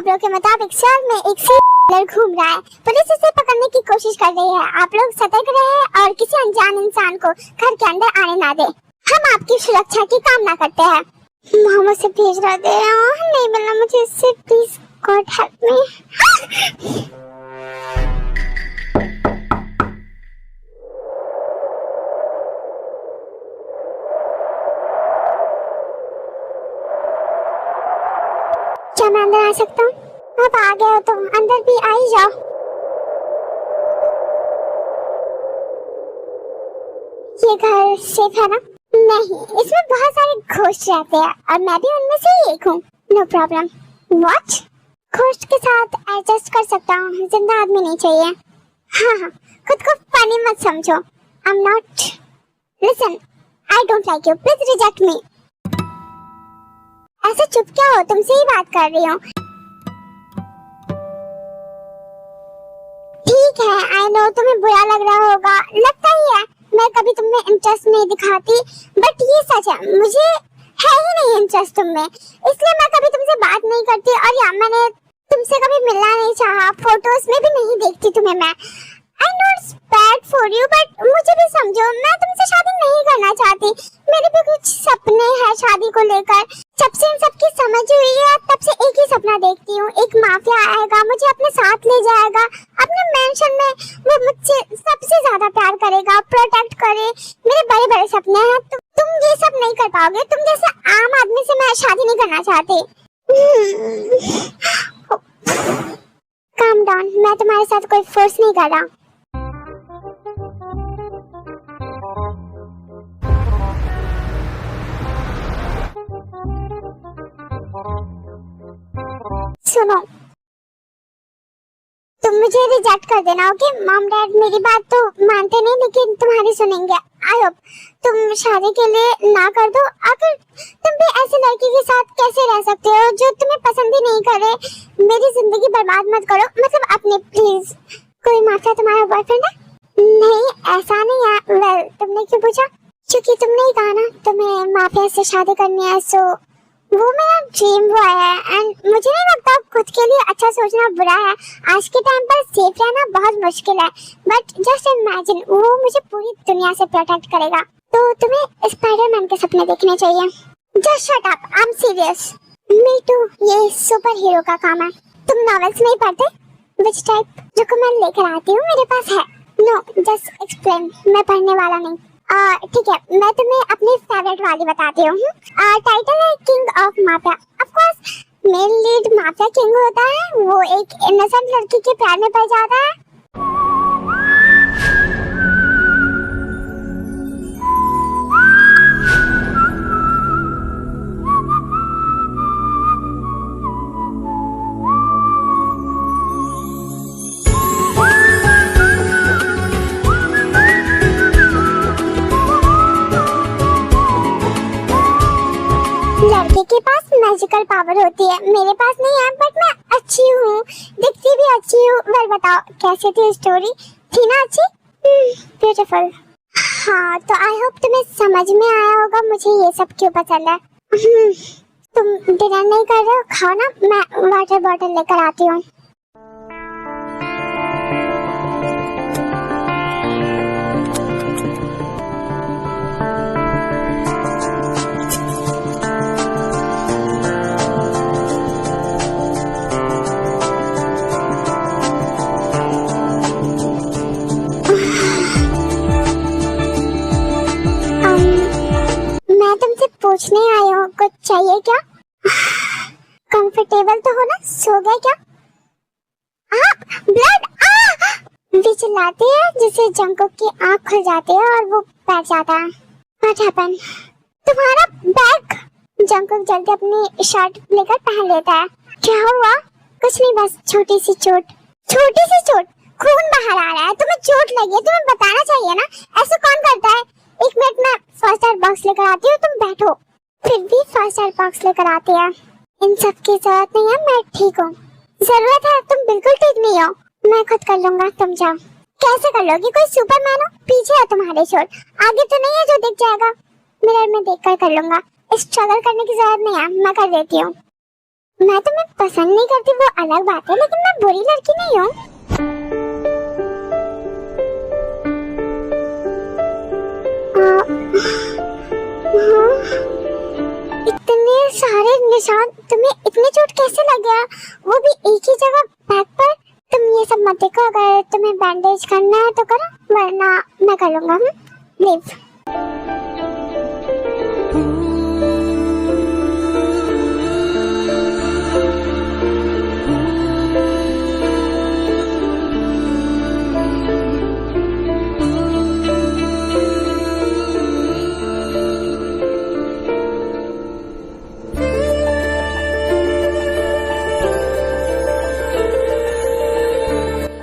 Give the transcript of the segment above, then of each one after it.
खबरों के मुताबिक शहर में एक सीरियल घूम रहा है। पुलिस इसे पकड़ने की कोशिश कर रही है। आप लोग सतर्क रहें और किसी अनजान इंसान को घर के अंदर आने ना दें। हम आपकी सुरक्षा की कामना करते हैं। मामा से भेज रहा दे नहीं मिलना मुझे इससे, प्लीज गॉड हेल्प मी। क्या मैं अंदर आ सकता हूँ? आप आ गए हो तो अंदर भी आ ही जाओ। ये घर सेफ है ना? नहीं, इसमें बहुत सारे घोस्ट रहते हैं और मैं भी उनमें से ही एक हूँ। No problem. व्हाट? घोस्ट के साथ एडजस्ट कर सकता हूँ, जिंदा आदमी नहीं चाहिए। हाँ, खुद को फनी मत समझो। I am not. Listen, I don't like you, please reject me. ऐसे चुप क्या हो? तुमसे ही बात कर रही हूँ। ठीक है, आई नो तुम्हें बुरा लग रहा होगा, लगता ही है मैं कभी तुममें इंटरेस्ट नहीं दिखाती, बट ये सच है, मुझे है ही नहीं इंटरेस्ट तुममें, इसलिए मैं कभी तुमसे बात नहीं करती और या मैंने तुमसे कभी मिलना नहीं चाहा, फोटोज में भी नहीं देखती तुम्हें मैं। I know it's bad for you, but मुझे भी समझो, मैं तुमसे शादी नहीं करना चाहती। मेरे भी कुछ सपने हैं शादी को लेकर। जब से इन सबकी समझ हुई है तब से एक ही सपना देखती हूँ, एक माफिया आएगा, मुझे अपने साथ ले जाएगा, अपने मेंशन में वो मुझसे सबसे ज्यादा प्यार करेगा, प्रोटेक्ट करे। मेरे बड़े बड़े सपने हैं, तुम ये सब नहीं कर पाओगे। तुम जैसे आम आदमी से मैं शादी नहीं करना चाहती। काम डाउन, मैं तुम्हारे साथ कोई फोर्स नहीं कर रहा। सुनो, तुम मुझे रिजेक्ट कर देना, ओके? मॉम डैड मेरी बात तो मानते नहीं, लेकिन तुम्हारी सुनेंगे। आई होप तुम शादी के लिए ना कर दो। आखिर तुम भी ऐसे लड़की के साथ कैसे रह सकते हो जो तुम्हें पसंद ही नहीं करे? मेरी जिंदगी बर्बाद मत करो, मतलब अपने, प्लीज। कोई माफिया तुम्हारा बॉयफ्रेंड है? नहीं, ऐसा नहीं है। वेल, तुमने क्यों पूछा? क्योंकि तुमने ही कहा ना तुम्हें माफिया से शादी करनी है, सो वो मेरा ड्रीम बॉय है एंड मुझे नहीं लगता खुद के लिए अच्छा सोचना बुरा है। आज के टाइम पर सेफ रहना बहुत मुश्किल है, बट जस्ट इमेजिन वो मुझे पूरी दुनिया से प्रोटेक्ट करेगा। तो तुम्हें स्पाइडरमैन के सपने देखने चाहिए। Just shut up, I am serious. Me too, ये सुपर हीरो का काम है। तुम नॉवेल्स नहीं पढ़ते? Which type? जो मैं लेकर आती हूँ मेरे पास है। नो, जस्ट एक्सप्लेन, मैं पढ़ने वाला नहीं। ठीक है, मैं तुम्हें अपनी फेवरेट वाली बताती हूँ। टाइटल है king of mafia. Of course main lead mafia king होता है, वो एक इनोसेंट लड़की के प्यार में पड़ जाता है। लड़के के पास मैजिकल पावर होती है, मेरे पास नहीं है, बट मैं अच्छी हूँ, दिखती भी अच्छी हूँ। वेल बताओ कैसी थी स्टोरी? थी ना अच्छी? ब्यूटीफुल। हाँ, तो आई होप तुम्हें समझ में आया होगा मुझे ये सब क्यों पसंद है। तुम डिनर नहीं कर रहे हो? खाओ ना, मैं वाटर बॉटल लेकर आती हूँ। मैं तुमसे पूछने आई हूँ, कुछ चाहिए क्या? कंफर्टेबल तो हो ना? सो गए क्या? ब्लड! भी चिल्लाती है जिससे जंकुक की आंख खुल जाती है और वो बैठ जाता है। What happened? तुम्हारा बैग! जंकुक जल्दी अपनी शर्ट लेकर पहन लेता है। क्या हुआ? कुछ नहीं, बस छोटी सी चोट। छोटी सी चोट? खून बाहर आ रहा है, तुम्हें चोट लगी है, तुम्हें बताना चाहिए ना। ऐसा कौन करता है? एक मिनट में फर्स्ट एड बॉक्स लेकर आती हूँ, तुम बैठो। फिर भी फर्स्ट एड बॉक्स लेकर आती है। इन सब की जरूरत नहीं है, मैं ठीक हूँ। जरूरत है, तुम बिल्कुल ठीक नहीं हो। मैं खुद कर लूंगा, तुम जाओ। कैसे कर लोगी? कोई सुपरमैन हो? पीछे है तुम्हारे चोट, आगे तो नहीं है जो दिख जाएगा। मिरर में देखकर कर लूंगा, स्ट्रगल करने की जरूरत नहीं है, मैं कर देती हूँ। मैं तुम्हें पसंद नहीं करती वो अलग बात है, लेकिन मैं बुरी लड़की नहीं हूँ। इतने सारे निशान, तुम्हें इतने चोट कैसे लग गया, वो भी एक ही जगह बैक पर। तुम ये सब मत देखो, अगर तुम्हें बैंडेज करना है तो करो, वरना मैं कर लूंगा। Leave.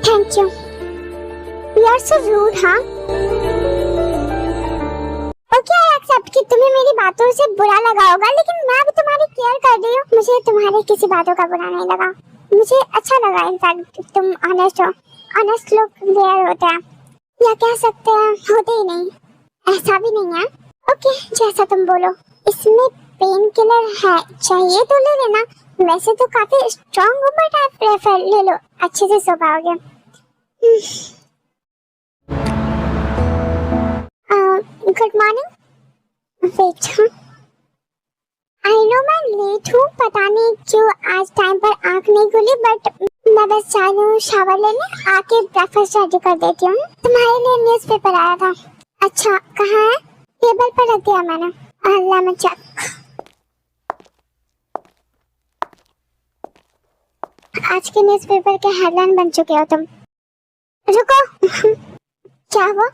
Thank you. You are so rude. हाँ ओके, आई एक्सेप्ट कि तुम्हें मेरी बातों से बुरा लगा होगा, लेकिन मैं भी तुम्हारी केयर कर रही हूँ। मुझे तुम्हारी किसी बातों का बुरा नहीं लगा, मुझे अच्छा लगा। इनफैक्ट तुम ऑनेस्ट हो। ऑनेस्ट लोग रेयर होते हैं, या कह सकते हैं होते ही नहीं, ऐसा भी नहीं है। ओके जैसा तुम बोलो। इसमें पेन किलर है, चाहिए तो ले लेना। वैसे तो काफी स्ट्रॉन्ग हो, बट आप प्रेफर ले लो, अच्छे से सो पाओगे। Good morning. Wait, I know मैं लेट हूँ, पता नहीं क्यों आज टाइम पर आँख नहीं खुली, बट मैं बस जा रही हूँ शावर लेने, आके ब्रेकफास्ट रेडी कर देती हूँ। तुम्हारे लिए न्यूज़पेपर आया था। अच्छा कहाँ है? टेबल पर रख दिया मैंने। अल्लाह में चेक। आज के न्यूज़पेपर के हेडलाइन बन चुके हो तुम। रुको। क्या हुआ?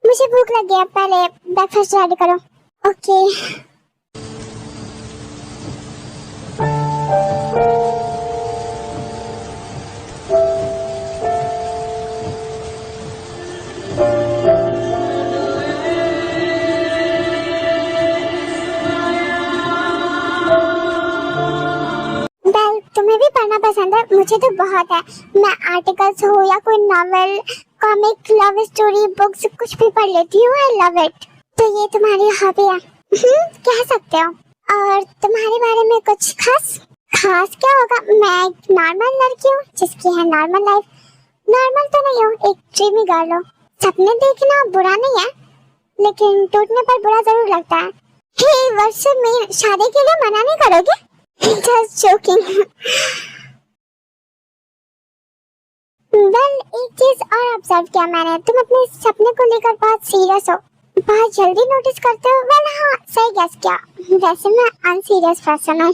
मुझे भूख लग गया, पहले ब्रेकफास्ट रेडी करो। ओके। तुम्हें भी पढ़ना पसंद है? मुझे तो बहुत है। मैं आर्टिकल्स हो या कोई novel, comic, love story, books कुछ भी पढ़ लेती हूँ। I love it. तो ये तुम्हारी हॉबी है? कह सकते हो। और तुम्हारे बारे में कुछ खास? खास क्या होगा, मैं एक नॉर्मल लड़की हूँ जिसकी है नॉर्मल लाइफ। नॉर्मल तो नहीं हूँ, एक ड्रीमी गर्ल हूँ। सपने देखना बुरा नहीं है, लेकिन टूटने पर बुरा जरूर लगता है। हे वर्षा, में शादी के लिए मना नहीं करोगे? Just joking. Well, एक चीज और ऑब्जर्व किया मैंने, तुम अपने सपने को लेकर बहुत सीरियस हो, बहुत जल्दी नोटिस करते हो। वेल हाँ, सही गेस किया। वैसे मैं अनसीरियस पर्सन हूँ।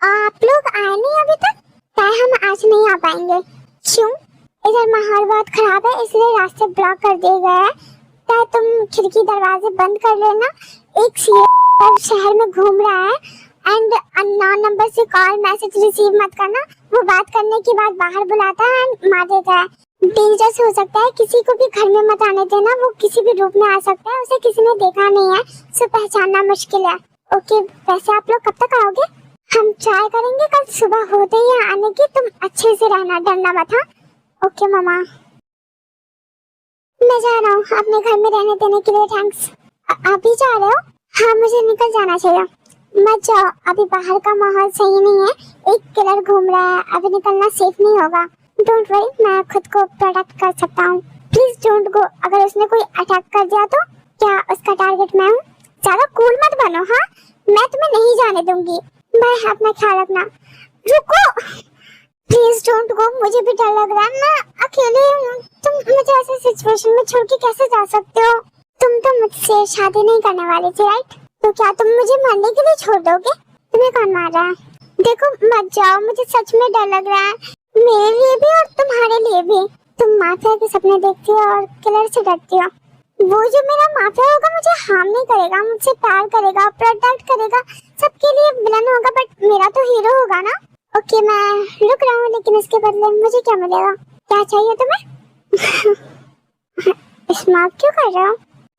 आप लोग आए नहीं अभी तक? शायद हम आज नहीं आ पाएंगे। क्यों? इधर माहौल बहुत खराब है, इसलिए रास्ते ब्लॉक कर दिए गए हैं। क्या तुम खिड़की दरवाजे बंद कर लेना। एक सीरियल शहर में घूम रहा है एंड अननोन नंबर से कॉल मैसेज रिसीव मत करना। वो बात करने के बाद बाहर बुलाता है एंड मार देता है। डेंजरस हो सकता है, किसी को भी घर में मत आने देना। वो किसी भी रूप में आ सकता है, उसे किसी ने देखा नहीं है, सो पहचानना मुश्किल है। ओके, वैसे आप लोग कब तक आओगे? हम ट्राई करेंगे कल सुबह होते ही आने की। तुम अच्छे से रहना, डरना मत। हाँ ओके मामा। मैं जा रहा हूँ, अपने घर में रहने देने के लिए थैंक्स। आप भी जा रहे हो? हाँ मुझे निकल जाना चाहिए। मत जाओ, अभी बाहर का माहौल सही नहीं है। एक किलर घूम रहा है, अभी निकलना सेफ नहीं होगा। डोंट वरी, मैं खुद को प्रोटेक्ट कर सकता हूँ। Please don't go. अगर उसने कोई अटैक कर दिया तो क्या उसका टारगेट मैं हूँ? ज्यादा कूल मत बनो। हाँ मैं तुम्हें नहीं जाने दूंगी। बाय, अपना ख्याल रखना। रुको, प्लीज डोंट गो, मुझे भी डर लग रहा है। मैं अकेले हूँ, तुम मुझे ऐसे सिचुएशन में छोड़ के कैसे जा सकते हो? तुम तो मुझसे शादी नहीं करने वाले थे, राइट? तो क्या तुम मुझे मरने के लिए छोड़ दोगे? तुम्हें कौन मार रहा है? देखो मत जाओ, मुझे सच में डर लग रहा है, मेरे लिए भी और तुम्हारे लिए भी। तुम माफिया के सपने देखती हो और किलर से डरती हो। वो जो मेरा माफिया होगा मुझे हार्म नहीं करेगा, मुझसे प्यार करेगा, प्रोटेक्ट करेगा, सबके लिए विलन होगा, बट मेरा तो हीरो होगा ना। ओके मैं रुक रहा हूँ, लेकिन इसके बदले मुझे क्या मिलेगा? क्या चाहिए तुम्हें? स्मार्ट क्यों कर रहे हो?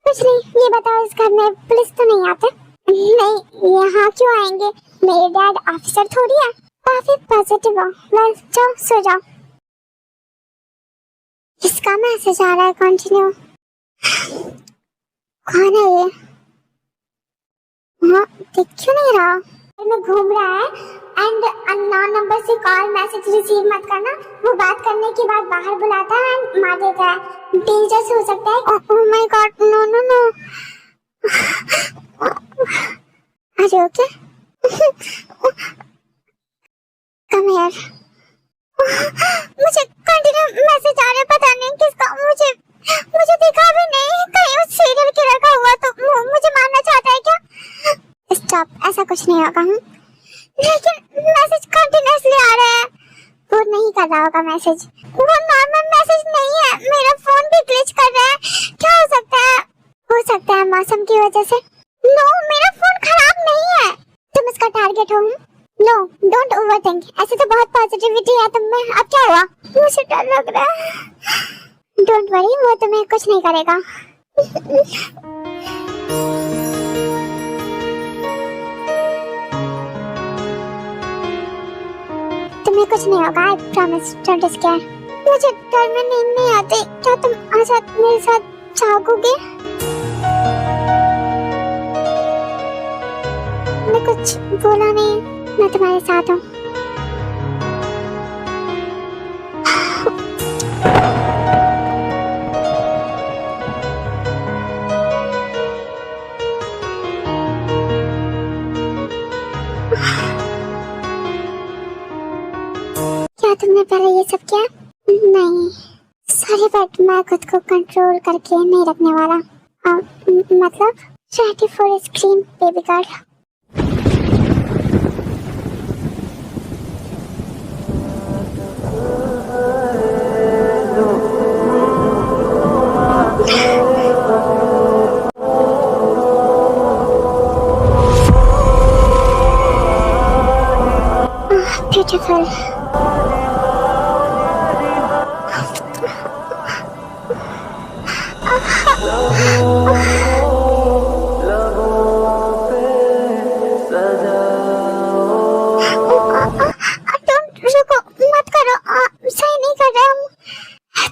कुछ नहीं, ये बताओ इस घर में पुलिस तो नहीं आते? नहीं, यहाँ क्यों आएंगे? मेरे डैड ऑफिसर थोड़ी है। काफी पॉजिटिव हो। वेल जाओ सो जाओ। किसका मैसेज आ रहा है? कंटिन्यू। कौन है ये? हाँ देख क्यों नहीं रहा? में घूम रहा है एंड अननोन नंबर से कॉल मैसेज रिसीव मत करना। वो बात करने के बाद बाहर बुलाता है एंड मार देता है। डेंजरस हो सकता है। Oh my God, no no no. Are you okay? Come here. मुझे कंटिन्यू मैसेज आ रहे, पता नहीं किसका। मुझे दिखा भी नहीं, कहीं उस सीरियल किलर का हुआ तो मुझे मारना चाहता है क्या? स्टॉप, ऐसा कुछ नहीं होगा। लेकिन मैसेज कंटिन्यूअसली आ रहा है। वो नहीं कर रहा होगा मैसेज, वो नॉर्मल मैसेज नहीं है। मेरा फोन भी ग्लिच कर रहा है। क्या हो सकता है? हो सकता है मौसम की वजह से। नो, मेरा फोन खराब नहीं है। तुम इसका टारगेट हो। No, don't overthink. ऐसे तो बहुत पॉजिटिविटी है तुम में। अब क्या हुआ? मुझे डर लग रहा है। डोंट वरी, वो तुम्हें कुछ नहीं करेगा। तुम्हें कुछ नहीं होगा, आई प्रॉमिस। Don't square. मुझे डर में नींद नहीं आती। क्या तुम आज मेरे साथ जागोगे? मैं कुछ बोला नहीं, मैं तुम्हारे साथ हूँ। क्या तुमने पहले ये सब किया? नहीं, सॉरी बट मैं खुद को कंट्रोल करके नहीं रखने वाला। मतलब ready for scream baby girl. Beautiful.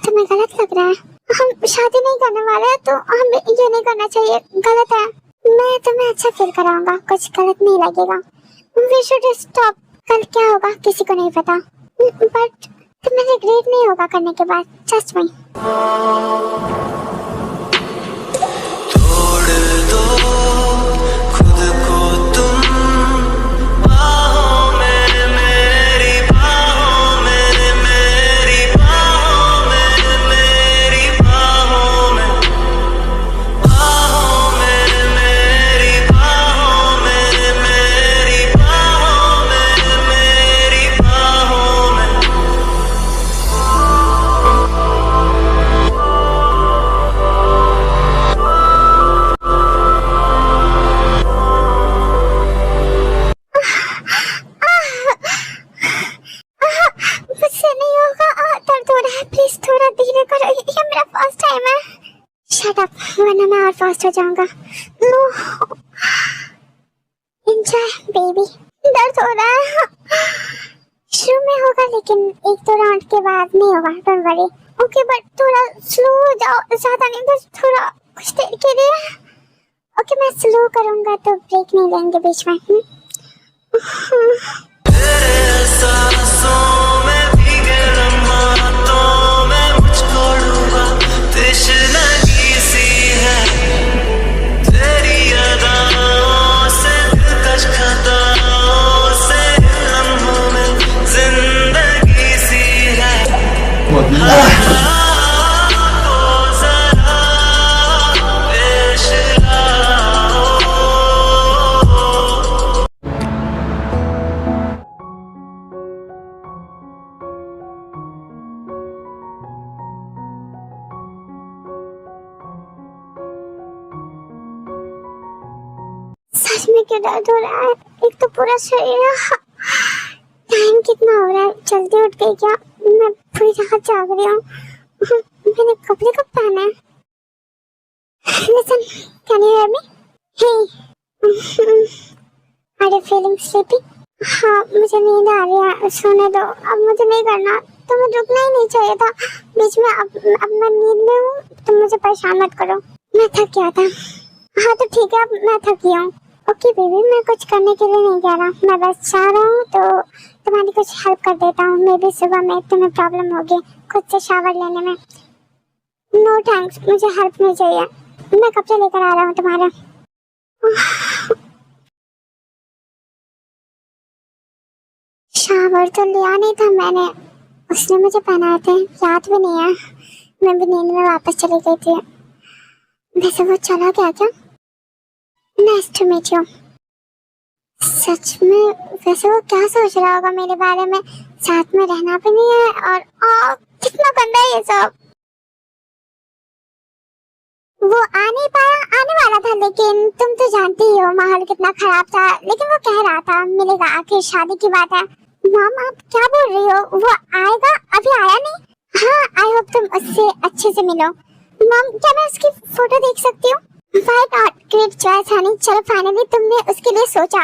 तुम्हें गलत लग रहा है। हम शादी नहीं करने वाले हैं तो हम ये नहीं करना चाहिए। गलत है। मैं तुम्हें अच्छा फील कराऊंगा, कुछ गलत नहीं लगेगा। We should stop। कल क्या होगा किसी को नहीं पता, बट तुम्हें रिग्रेट नहीं होगा करने के बाद। Trust me। वरना मैं और फास्ट हो जाऊंगा। No, enjoy baby. दर्द हो रहा है। शुरू में होगा लेकिन एक दो राउंड के बाद नहीं होगा। Don't worry. ओके बट थोड़ा स्लो हो जाओ, ज्यादा नहीं, बस थोड़ा कुछ देर के लिए। ओके मैं स्लो करूंगा तो ब्रेक नहीं लेंगे बीच में। सच में क्या दर्द हो रहा है। एक तो पूरा शरीर। टाइम कितना हो रहा है? जल्दी उठ गई क्या? मैं पूरी रात जाग रही हूँ। मैंने कपड़े कब पहने हैं? Listen, can you hear me? Hey, are you feeling sleepy? हाँ, मुझे नींद आ रही है। सोने दो, अब मुझे नहीं करना। तुम्हें रुकना ही नहीं चाहिए था बीच में। अब मैं नींद में हूँ, तुम मुझे परेशान मत करो। मैं थक गया था। हाँ तो ठीक है, अब मैं थकी हूँ। ओके बेबी, मैं कुछ करने के लिए नहीं कह रहा, मैं बस चाह रहा हूँ तो तुम्हारी कुछ हेल्प कर देता हूँ। मे बी सुबह में तुम्हें प्रॉब्लम होगी खुद से शावर लेने में। नो थैंक्स, मुझे हेल्प नहीं चाहिए, मैं कपड़े लेकर आ रहा हूँ तुम्हारे। शावर तो लिया नहीं था मैंने, उसने मुझे पहनाए थे, याद भी नहीं है। मैं भी नींद में वापस चली गई थी। वैसे वो चला गया क्या? Nice to meet you. सच में? वैसे वो क्या सोच रहा होगा मेरे बारे में? साथ में रहना भी नहीं है और कितना गंदा है ये सब। वो आ नहीं पाया, आने वाला था, लेकिन तुम तो जानती ही हो माहौल कितना खराब था। लेकिन वो कह रहा था मिलेगा, आखिर शादी की बात है। मॉम आप क्या बोल रही हो? वो आएगा? अभी आया नहीं? हाँ, आई होप तुम उससे अच्छे से मिलो। मॉम क्या मैं उसकी फोटो देख सकती हूँ? Why not? Great choice, honey. चलो फाइनली तुमने उसके लिए सोचा।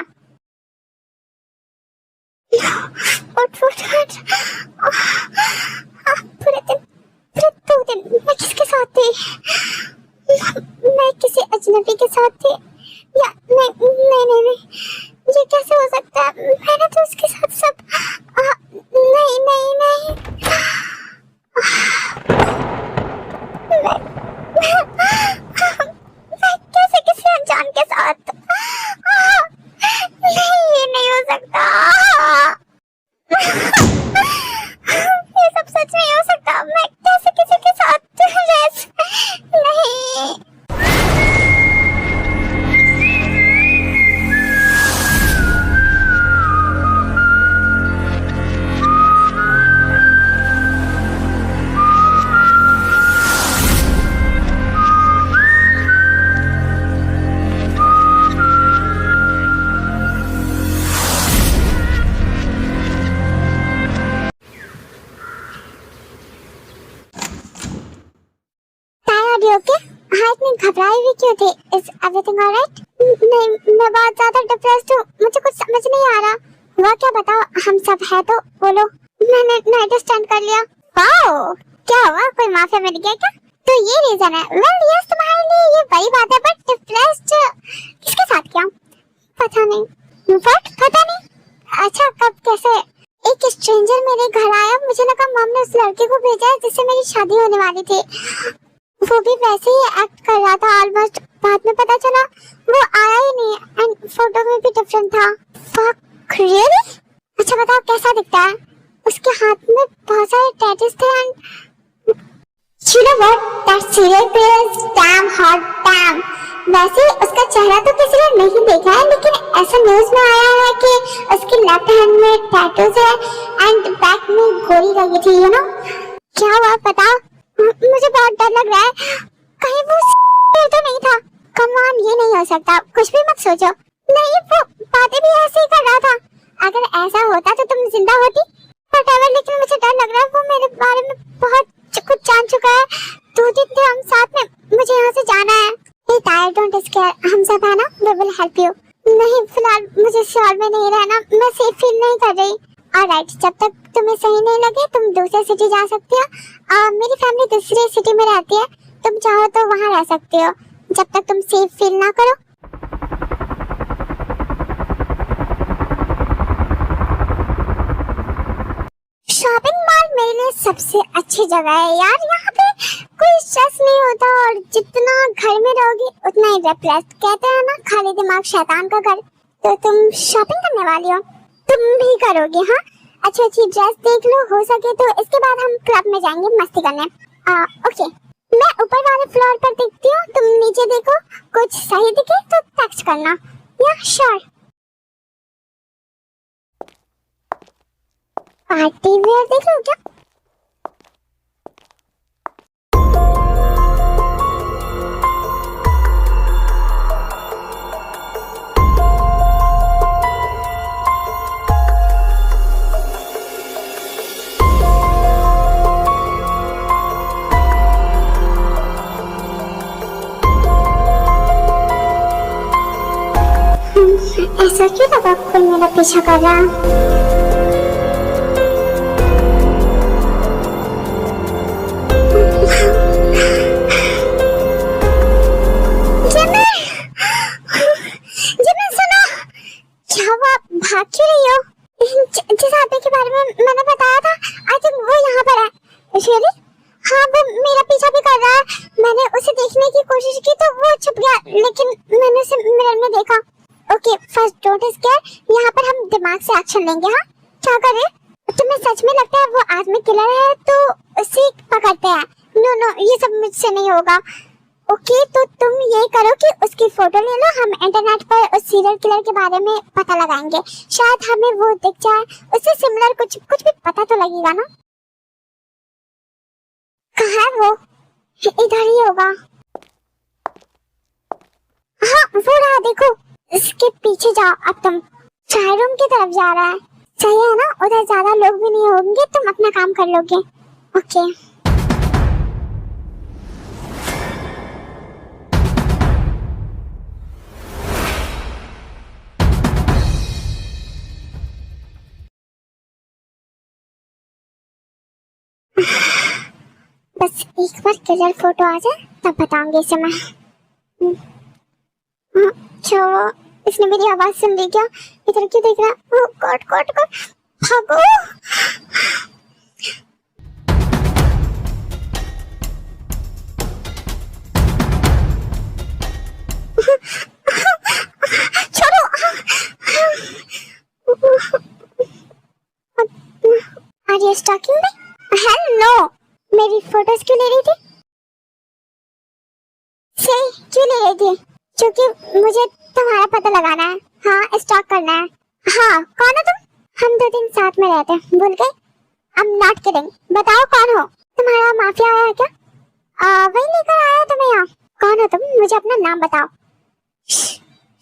उठ। पूरे 2 दिन मैं किसके साथ थी? मैं किसी अजनबी के साथ थी या नहीं, ये कैसे हो सकता है? मैंने तो उसके साथ सब नहीं। मैं कैसे किसी अनजान के साथ? नहीं, ये नहीं हो सकता। ये सब सच नहीं हो सकता। मैं कैसे किसी के साथ नहीं। ओके? हाँ, इतनी घबराई हुई क्यों थी? Is everything alright? नहीं, मैं बहुत ज्यादा डिप्रेस्ड हूँ, मुझे कुछ समझ नहीं आ रहा। हुआ क्या बताओ, हम सब है तो बोलो। मैंने नाइट स्टैंड कर लिया। वाओ, क्या हुआ? कोई माफिया मिल गया क्या? तो ये रीजन है? वेल यस, तुम्हारे लिए ये बड़ी बात है, बट डिप्रेस्ड किसके साथ किया? पता नहीं। व्हाट? पता नहीं? अच्छा, कब, कैसे? एक स्ट्रेंजर मेरे घर आया, मुझे लगा मॉम ने उस लड़के को भेजा है जिससे मेरी शादी होने वाली थी। वो भी वैसे ही एक्ट कर रहा था ऑलमोस्ट। बाद में पता चला वो आया ही नहीं एंड फोटो में भी डिफरेंट था। Fuck, really? अच्छा बताओ कैसा दिखता है? उसके हाथ में बहुत सारे टैटूज थे and you know what? That serial killer is damn hot, damn. वैसे उसका चेहरा तो किसी ने नहीं देखा है, लेकिन ऐसा न्यूज में आया है कि उसके लेफ्ट हैंड में टैटूज है एंड बैक में गोली लगी थी, you know? क्या हुआ बताओ? मुझे बहुत डर लग रहा है, कहीं वो तो नहीं था। कम ऑन, ये नहीं हो सकता, कुछ भी मत सोचो। नहीं, वो बातें भी ऐसे ही कर रहा था। अगर ऐसा होता तो तुम जिंदा होती। व्हाटएवर, लेकिन मुझे डर लग रहा है, वो मेरे बारे में बहुत कुछ जान चुका है। 2 दिन थे हम साथ में, मुझे यहाँ से जाना है। डोंट स्केयर, हम सब है ना, वी विल हेल्प यू। नहीं, फिलहाल मुझे शहर में नहीं रहना, मैं सेफ फील नहीं कर रही। ऑलराइट, जब तक तुम्हें सही नहीं लगे तुम दूसरे सिटी जा सकती हो। मेरी फैमिली दूसरी सिटी में रहती है, तुम चाहो तो वहाँ रह सकती हो जब तक तुम सेफ फील ना करो। शॉपिंग मॉल मेरे लिए सबसे अच्छी जगह है यार, यहाँ पे कोई स्ट्रेस नहीं होता और जितना घर में रहोगी उतना ही डिप्रेस्ड। कहते हैं ना, खाली दिमाग शैतान का घर। तो तुम शॉपिंग करने वाली हो, तुम भी करोगी? हाँ, अच्छी अच्छी ड्रेस देख लो, हो सके तो इसके बाद हम क्लब में जाएंगे मस्ती करने। ओके, मैं ऊपर वाले फ्लोर पर देखती हूँ, तुम नीचे देखो, कुछ सही दिखे तो टेक्स्ट करना। या श्योर। पार्टी वेयर देख लो क्या? ऐसा क्यों लगा कोई मेरा पीछा कर रहा? जिमिन भाग क्यों रही हो? जिस आदमी के बारे में मैंने बताया था, आई थिंक वो यहाँ पर है। Really? हाँ, वो मेरा पीछा भी कर रहा है। मैंने उसे देखने की कोशिश की तो वो छुप गया, लेकिन मैंने उसे मिरर में देखा। ओके, फर्स्ट डोंट स्केयर, यहाँ पर हम दिमाग से एक्शन लेंगे। हाँ, क्या करें? तुम्हें सच में लगता है वो आदमी किलर है तो उसे पकड़ते हैं? नो, ये सब मुझसे नहीं होगा। ओके, तो तुम ये करो कि उसकी फोटो ले लो, हम इंटरनेट पर उस सीरियल किलर के बारे में पता लगाएंगे, शायद हमें वो दिख जाए, उससे सिमिलर कुछ भी पता तो लगेगा ना। कहाँ है वो? इधर ही होगा। हाँ, वो रहा, देखो। इसके पीछे जाओ। अब तुम चाय रूम की तरफ जा रहा है, सही है ना? उधर ज्यादा लोग भी नहीं होंगे, तुम अपना काम कर लोगे। ओके, बस एक बार क्लियर फोटो आ जाए तब बताऊंगी इसे मैं। छोड़ो, इसने मेरी आवाज सुन ली क्या? इधर क्यों देख रहा? ओह गॉड, भागो। छोड़ो। Are you stalking me? Hello, मेरी फोटोज क्यों ले रही थी? सही क्यों ले रही थी? क्योंकि मुझे तुम्हारा पता लगाना है। हाँ, स्टॉक करना है। हाँ, कौन हो तुम? हम 2 दिन साथ में रहते हैं, भूल गए? I'm not kidding। बताओ कौन हो? तुम्हारा माफिया आया है क्या? वही लेकर आया तुम्हें यहाँ। कौन हो तुम? मुझे अपना नाम बताओ।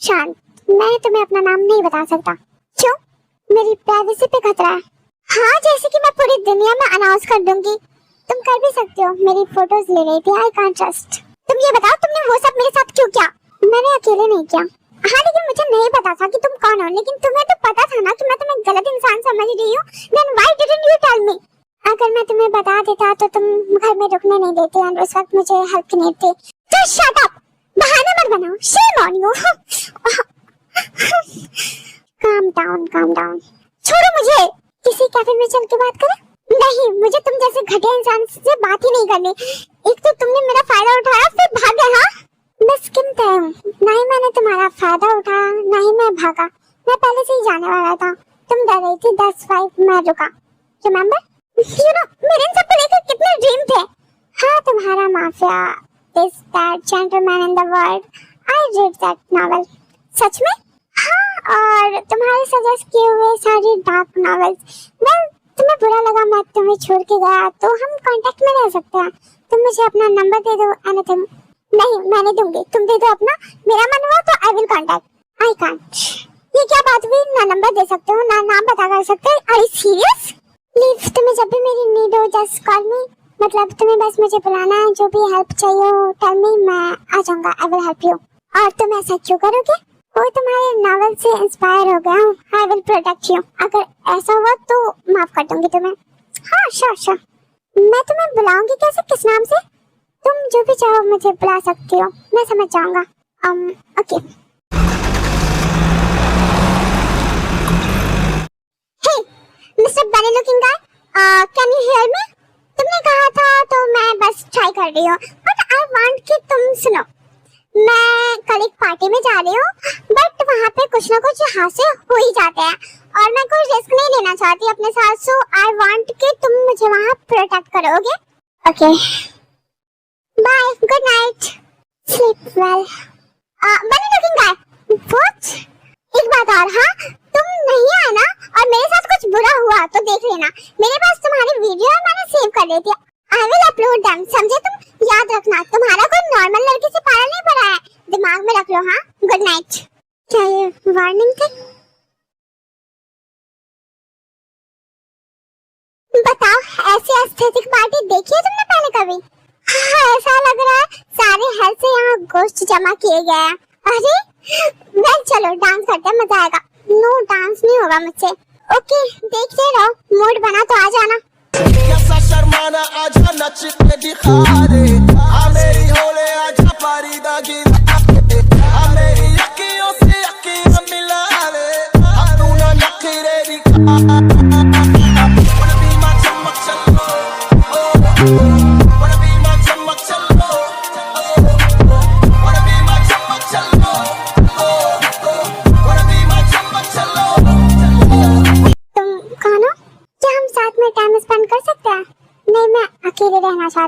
शांत, मैं तुम्हें अपना नाम नहीं बता सकता। क्यों? मेरी प्राइवेसी पे खतरा है। हाँ, जैसे कि मैं पूरी दुनिया में अनाउंस कर दूंगी। तुम कर भी सकते हो। मेरी फोटोज ले रही थी, आई कांट ट्रस्ट। तुम ये बताओ, तुमने वो सब मेरे साथ क्यों किया? मैंने अकेले नहीं किया। हाँ, लेकिन मुझे नहीं पता था कि तुम कौन हो। लेकिन तुम्हें तो पता था ना कि मैं तुम्हें गलत इंसान समझ रही हूँ। Then why didn't you tell me? अगर मैं तुम्हें बता देता तो तुम घर में रुकने नहीं देते और उस वक्त मुझे हेल्प की नीड थी। Just shut up! बहाने मत बनाओ। Shame on you! Calm down. छोड़ो मुझे। किसी कैफे में चल के बात करें? नहीं, मुझे तुम जैसे घटिया इंसान से बात ही नहीं करनी। एक तो तुमने मेरा फायदा उठाया, फिर भागे। हाँ, मैं स्किम तय हूँ। ना ही मैंने तुम्हारा फायदा उठाया, ना ही मैं भागा। मैं पहले से ही जाने वाला था। तुम डर रही थी, 10-5 मैं रुका। रिमेम्बर? You know, मेरे इन सब को लेकर कितने ड्रीम थे। हाँ, तुम्हारा mafia, this that gentleman in the world, I read that novel। सच में? हाँ, और तुम्हारे सजेस्ट किए हुए सारी डार्क नॉवेल्स। वेल, तुम्हें बुरा लगा मैं तुम्हें छोड़ के गया, तो हम कांटेक्ट में रह सकते हैं। तुम मुझे अपना नंबर दे दो, एनीथिंग। नहीं, मैं नहीं दूंगी, तुम दे दो अपना। मेरा मन हुआ तो I will contact. I can't. ये क्या बात हुई? ना नंबर दे सकते हो, ना नाम पता कर सकते हो। Are you serious? प्लीज, तुम्हें जब भी मेरी नीड हो जस्ट कॉल मी। मतलब तुम्हें बस मुझे बुलाना है, जो भी हेल्प चाहिए हो टेल मी, मैं आ जाऊंगा। I will help you. और तुम ऐसा क्यों करोगे? वो तुम्हारे नॉवेल से इंस्पायर हो गया हूँ। I will protect you. अगर ऐसा हुआ तो माफ कर दूंगी तुम्हें। हाँ, श्योर। मैं तुम्हें बुलाऊंगी कैसे, किस नाम से? तुम जो भी चाहो मुझे बुला सकती हो, मैं समझ जाऊंगा। ओके। हे मिस्टर बनी looking guy, can you hear me? तुमने कहा था तो मैं बस ट्राई कर रही हूँ, बट आई वांट कि तुम सुनो। मैं कल एक पार्टी में जा रही हूँ, बट वहाँ पे कुछ ना कुछ हादसे हो ही जाते हैं और मैं कोई रिस्क नहीं लेना चाहती अपने साथ। सो आई वांट कि तुम मुझे वहाँ प्रोटेक्ट करोगे। Okay, bye, good night, sleep well. Bunny looking guy, what? एक बात और, हाँ, तुम नहीं आए ना और मेरे साथ कुछ बुरा हुआ तो देख लेना। मेरे पास तुम्हारी वीडियो है, मैंने सेव कर ली थी। आई विल अपलोड देम, समझे तुम? याद रखना, तुम्हारा कोई नॉर्मल लड़की से पाला नहीं पड़ा है, दिमाग में रख लो। हाँ, गुड नाइट। क्या ये वार्निंग थी? बताओ, ऐसी एस्थेटिक पार्टी देखी है तुमने पहले कभी? हाँ, ऐसा लग रहा है सारे हेल्थ से यहाँ गोश्त जमा किए गए हैं। अरे वेल, चलो डांस करते हैं, मजा आएगा। नो, डांस नहीं होगा मुझसे। ओके, देखते रहो, मूड बना तो आ जाना। कैसा शर्माना, आजा नच के दिखा दे, आ मेरी होले आजा पारीदा गिरा दे, आ मेरी अखियों से अखियां मिला ले, अब तू ना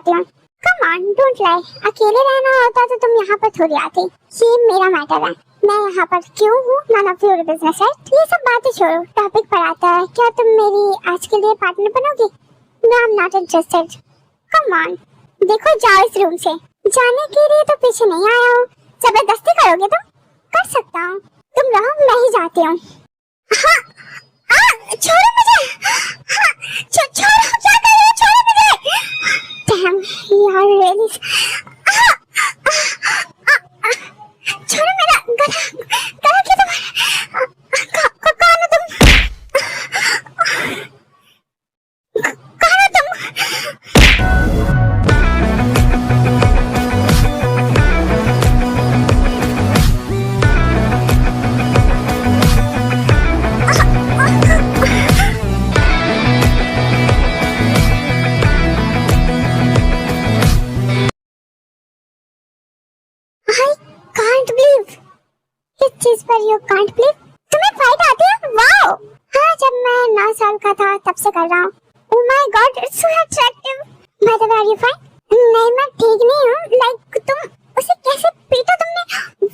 जाती हूँ। Come on, don't lie. अकेले रहना होता तो तुम यहाँ पर थोड़ी आती। ये मेरा मैटर है, मैं यहाँ पर क्यों हूँ, नन ऑफ योर बिजनेस है। ये सब बातें छोड़ो, टॉपिक पर आता है। क्या तुम मेरी आज के लिए पार्टनर बनोगी? No, I am not interested. Come on, देखो जाओ इस रूम से। जाने के लिए तो पीछे नहीं आया हूँ, जबरदस्ती करोगे तुम? कर सकता हूँ, तुम रहो, मैं ही जाती हूँ। हाँ, छोड़ो मुझे। हाँ, छोड़ो, क्या कर रहे हो? छोड़ो मुझे। Damn, यार really। छोड़ो मेरा गला क्यों तुम्हारा? कौन हो तुम? कौन हो तुम? चीज पर यू कांट बिलीव तुम्हें फाइट आती है? वाओ! हाँ, जब मैं 9 साल का था तब से कर रहा हूँ। Oh my God, it's so attractive. By the way, are you fine? नहीं, मैं ठीक नहीं हूँ। लाइक तुम उसे कैसे पीटा तुमने?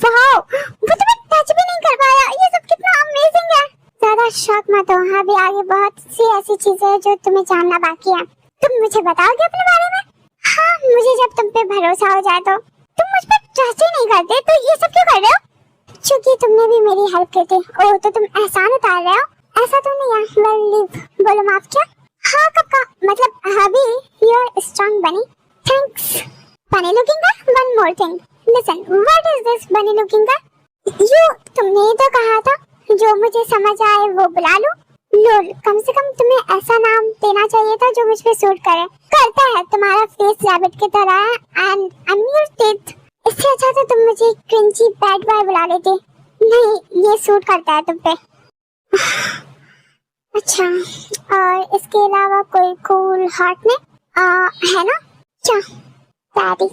वाओ, वो तुम्हें टच भी नहीं कर पाया। ये सब कितना अमेजिंग है। ज्यादा शॉक मत हो, हाँ भी आगे बहुत सी ऐसी चीजें हैं जो तुम्हें जानना बाकी है। तुम मुझे बताओगे अपने बारे में? हाँ, मुझे जब तुम पे भरोसा हो जाए तो। तुम मुझ पर ट्रस्ट ही नहीं करते तो ये सब क्यों कर रहे हो? क्योंकि तुमने भी मेरी हेल्प की थी। ओह, तो तुम एहसान उतार रहे हो? ऐसा तो नहीं है। वेल लीव, बोलो माफ क्या? हाँ, कब का? मतलब अभी। यू आर स्ट्रांग बनी। थैंक्स। बनी लुकिंग का one more thing. Listen, what is this बनी लुकिंग का? यू, तुमने ही तो कहा था जो मुझे समझ आए वो बुला लो। लोल, कम से कम तुम्हें ऐसा नाम देना चाहिए था जो मुझ पे सूट करे। करता है, तुम्हारा फेस रैबिट की तरह है एंड योर टीथ। इससे अच्छा तो तुम मुझे क्रिंजी बैड बॉय बुला लेते। नहीं, ये सूट करता है तुम पे। अच्छा, और इसके अलावा कोई कूल हॉट में है ना? क्या? Daddy,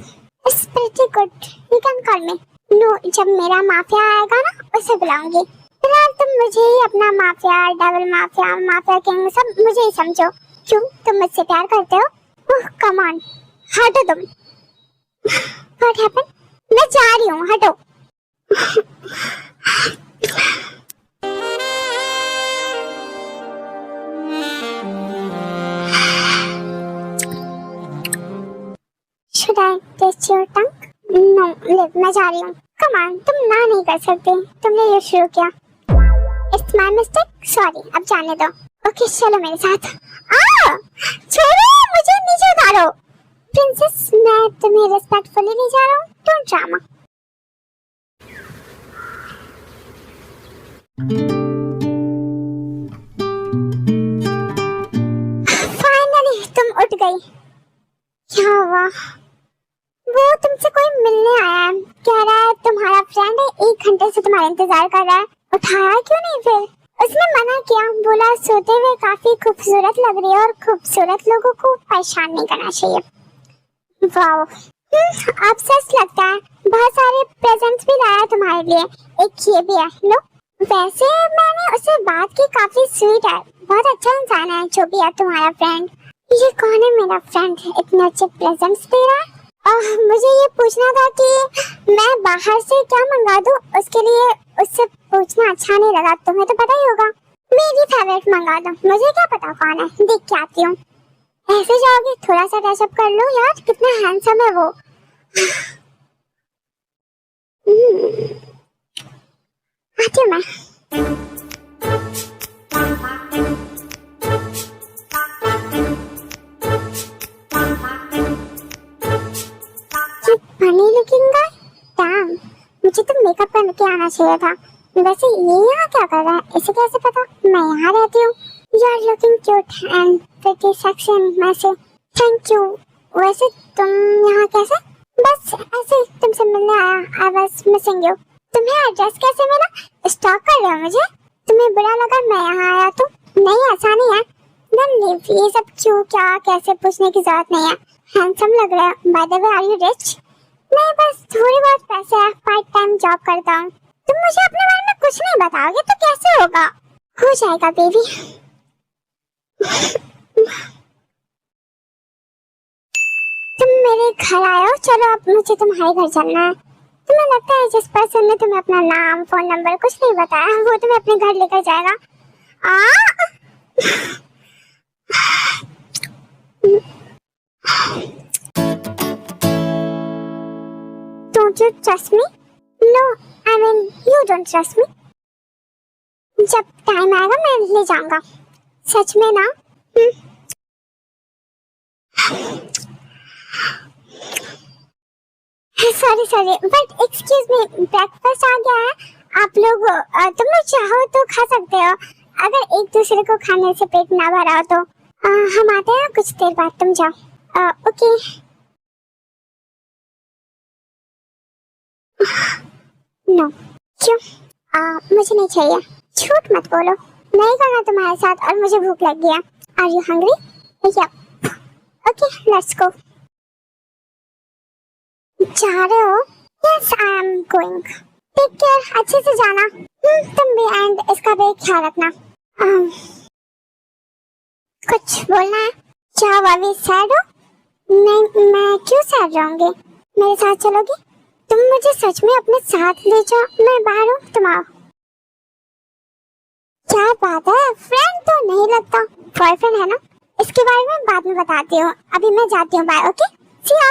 it's pretty good, you can call me. No, जब मेरा माफिया आएगा ना उसे बुलाऊंगी। फिलहाल तुम मुझे ही अपना mafia, double mafia, mafia king सब मुझे ही समझो। क्यों, तुम मुझसे प्यार करते हो? ओह कम ऑन, हटो तुम। What happened? मैं जा रही हूँ, हटो। Should I taste your tongue? No, live, मैं जा रही हूँ। Come on, तुम ना नहीं कर सकते। तुमने ये शुरू किया। It's my mistake. Sorry, अब जाने दो। ओके, चलो मेरे साथ। छोड़ो मुझे, नीचे उतारो। प्रिंसेस, मैं तुम्हें रिस्पेक्टफुली नहीं जा रहा हूँ। Don't drama. फाइनली तुम उठ गई। क्या हुआ? वो तुमसे कोई मिलने आया है, कह रहा है तुम्हारा फ्रेंड है, 1 घंटे से तुम्हारा इंतजार कर रहा है। उठाया क्यों नहीं फिर? उसने मना किया, बोला सोते हुए काफी खूबसूरत लग रही है और खूबसूरत लोगों को परेशान नहीं करना चाहिए। वाओ, अब सच लगता है। बहुत सारे प्रेजेंट्स भी लाया तुम्हारे लिए, एक ये भी है, लो। वैसे मैंने उससे बात की, काफी स्वीट है, बहुत अच्छा इंसान है जो भी है तुम्हारा फ्रेंड। ये कौन है मेरा फ्रेंड, इतने अच्छे प्रेजेंट्स दे रहा है? मुझे ये पूछना था कि मैं बाहर से क्या मंगा दूं, उसके लिए उससे पूछना अच्छा नहीं लगा। तुम्हें तो पता ही होगा। मेरी फेवरेट मंगा दो, मुझे क्या पता कौन है, देख के आती हूँ। ऐसे जाओगे? थोड़ा सा ड्रेसअप कर लो यार, कितना हैंडसम है वो। आती हूँ मैं। फनी लुकिंग गाय, डैम, मुझे तो मेकअप करके आना चाहिए था। वैसे ये यहाँ क्या कर रहा है, इसे कैसे पता मैं यहाँ रहती हूँ? You are looking cute and pretty sexy and messy. Thank you. वैसे तुम यहाँ कैसे? बस ऐसे तुमसे मिलने आया। I was missing you. तुम्हें एड्रेस कैसे मिला? स्टॉक कर रहे हो मुझे? तुम्हें बुरा लगा मैं यहाँ आया तो? नहीं, ऐसा नहीं है। Then leave. ये सब क्यों, क्या, कैसे पूछने की जरूरत नहीं है। हैंडसम लग रहा है। By the way, are you rich? नहीं, बस थोड़ी बहुत पैसे है, पार्ट टाइम जॉब करता हूँ। तुम मुझे अपने बारे में कुछ नहीं बताओगे तो कैसे होगा? हो जाएगा बेबी। तुम मेरे घर आए हो, चलो अब मुझे तुम्हारे घर चलना है। तुम्हें लगता है जिस पर्सन ने तुम्हें अपना नाम फोन नंबर कुछ नहीं बताया वो तुम्हें अपने घर लेकर जाएगा? Don't you trust me? No, I mean you don't trust me. जब टाइम आएगा मैं ले जाऊंगा, सच में ना। Sorry but excuse me, breakfast आ गया है। आप लोग तुम लोग चाहो तो खा सकते हो, अगर एक दूसरे को खाने से पेट ना भरा हो तो। हम आते हैं कुछ देर बाद, तुम जाओ। ओके। नो, क्यों? मुझे नहीं चाहिए। झूठ मत बोलो, नहीं करना तुम्हारे साथ, और मुझे भूख लग गया। Are you hungry? Yup. Okay, let's go. जा रहे हो? Yes, I am going. Take care, अच्छे से जाना। तुम भी, एंड इसका भी ख्याल रखना। कुछ बोलना है? क्या अभी सैड हो? नहीं, मैं क्यों सैड रहूंगी? मेरे साथ चलोगी? तुम मुझे सच में अपने साथ ले जाओ, मैं बाहर हूँ, तुम आओ। क्या बात है, फ्रेंड तो नहीं लगता, बॉयफ्रेंड है ना? इसके बारे में बाद में बताती हूँ, अभी मैं जाती हूँ, बाय। ओके, सी या।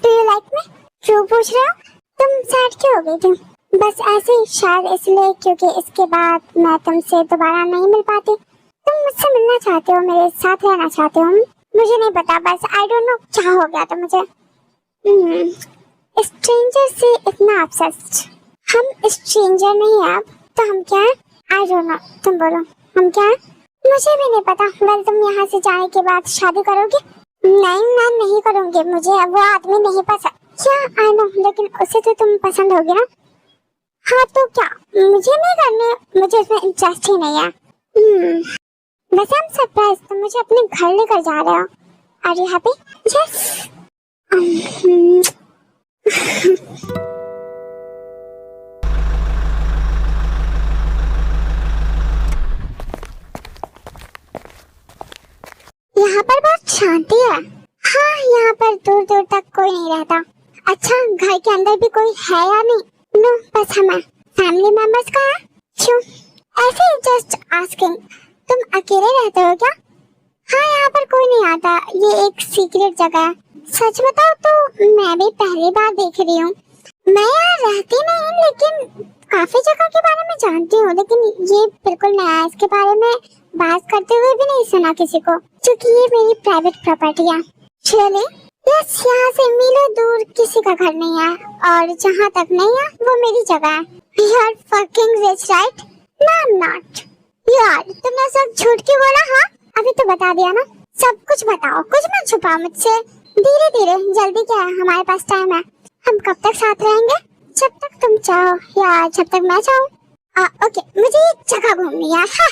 Do you like me? क्यों पूछ रहे हो? तुम सैड क्यों हो गई थी? बस ऐसे ही, शायद इसलिए क्योंकि इसके बाद मैं तुमसे दोबारा नहीं मिल पाती। तुम मुझसे मिलना चाहते हो, मेरे साथ रहना चाहते हो? मुझे नहीं पता, बस आई डोंट नो क्या हो गया था मुझे। स्ट्रेंजर से इतना ऑब्सेस्ड। हम स्ट्रेंजर नहीं है अब, तो हम क्या है? आई डोंट नो, तुम बोलो, हम क्या है? मुझे भी नहीं पता। वेल, तुम यहाँ से जाने के बाद शादी करोगी? नहीं, मैं नहीं करूँगी, मुझे वो आदमी नहीं पसंद। क्या? आई नो, लेकिन उसे तो तुम पसंद होगी ना? हाँ तो क्या, मुझे नहीं करने, मुझे उसमें इंटरेस्ट ही नहीं है। वैसे I'm सरप्राइज, तुम मुझे अपने घर लेकर जा रहे हो। Are you happy? Yes. यहाँ पर बहुत शांति है। हाँ, यहाँ पर दूर दूर तक कोई नहीं रहता। अच्छा, घर के अंदर भी कोई है या नहीं? नो, बस हम फैमिली मेंबर्स का है। क्यों? ऐसे ही, जस्ट आस्किंग। तुम अकेले रहते हो क्या? हाँ, यहाँ पर कोई नहीं आता, ये एक सीक्रेट जगह है। सच बताओ तो मैं भी पहली बार देख रही हूँ। मैं यहाँ रहती नहीं, लेकिन काफी जगह के बारे में जानती हूँ, लेकिन ये बिल्कुल नया है। इसके बारे में बात करते हुए भी नहीं सुना किसी को, क्योंकि ये मेरी प्राइवेट प्रॉपर्टी है। चलिए, यस, यहाँ से मीलों दूर किसी का घर नहीं है, और जहाँ तक नहीं है वो मेरी जगह है। You are fucking rich, right? No, I'm not. यार, तुमने सब झूठ क्यों बोला? हाँ, अभी तो बता दिया ना। सब कुछ बताओ, कुछ मत छुपाओ मुझसे। धीरे धीरे, जल्दी क्या है, हमारे पास टाइम है। हम कब तक साथ रहेंगे? जब तक तुम चाहो, या जब तक मैं चाहूँ। ओके, मुझे एक जगह घूमनी है। हाँ।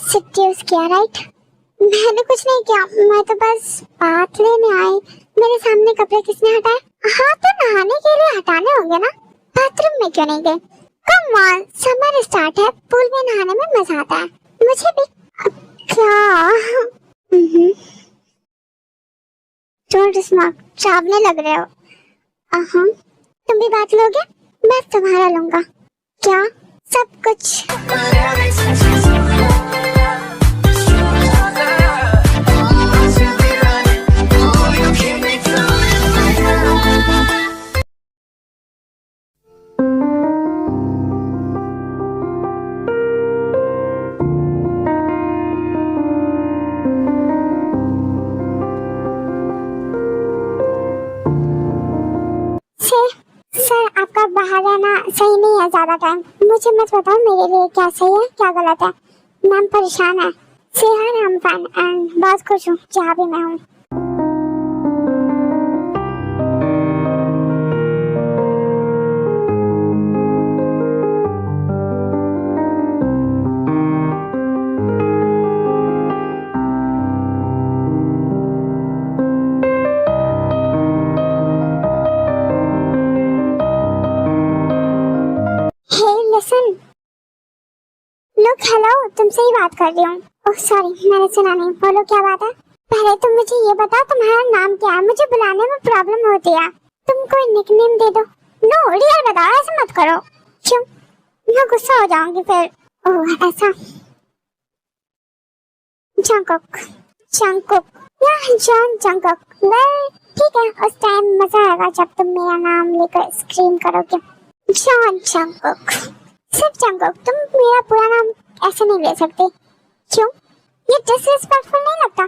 सेड्यूस किया, राइट? मैंने कुछ नहीं किया, मैं तो बस बात लेने आई। मेरे सामने कपड़े किसने हटाए? हाँ, तो नहाने के लिए हटाने होंगे ना। बाथरूम में क्यों नहीं गए? कम ऑन, समर स्टार्ट है, पूल में नहाने में मजा आता है। मुझे भी। क्या? डोंट स्मोक, चावने लग रहे हो। तुम भी बात लोगे? मैं तुम्हारा लूंगा। क्या? सब कुछ। सर आपका बाहर रहना सही नहीं है ज्यादा टाइम। मुझे मत बताओ मेरे लिए क्या सही है क्या गलत है। मैम परेशान है। सेहर हम फैन एंड बहुत खुश हूँ जहाँ भी मैं हूँ। लिसन लुक हेलो तुमसे ही बात कर रही हूँ। ओह सॉरी मैंने सुना नहीं। बोलो क्या बात है। पहले तुम मुझे ये बताओ तुम्हारा नाम क्या है। मुझे बुलाने में प्रॉब्लम होती है। तुम कोई निकनेम दे दो। नो रियल बताओ ऐसे मत करो। क्यों मैं गुस्सा हो जाऊंगी फिर। ओह ऐसा जंगकुक जंगकुक या जॉन जंगकुक। वेल ठीक है उस टाइम मजा आएगा जब तुम मेरा नाम लेकर स्क्रीम करोगे। जॉन जंगकुक सिर्फ जंगकुक। तुम मेरा पूरा नाम ऐसे नहीं ले सकते। क्यों ये डिसरिस्पेक्टफुल नहीं लगता।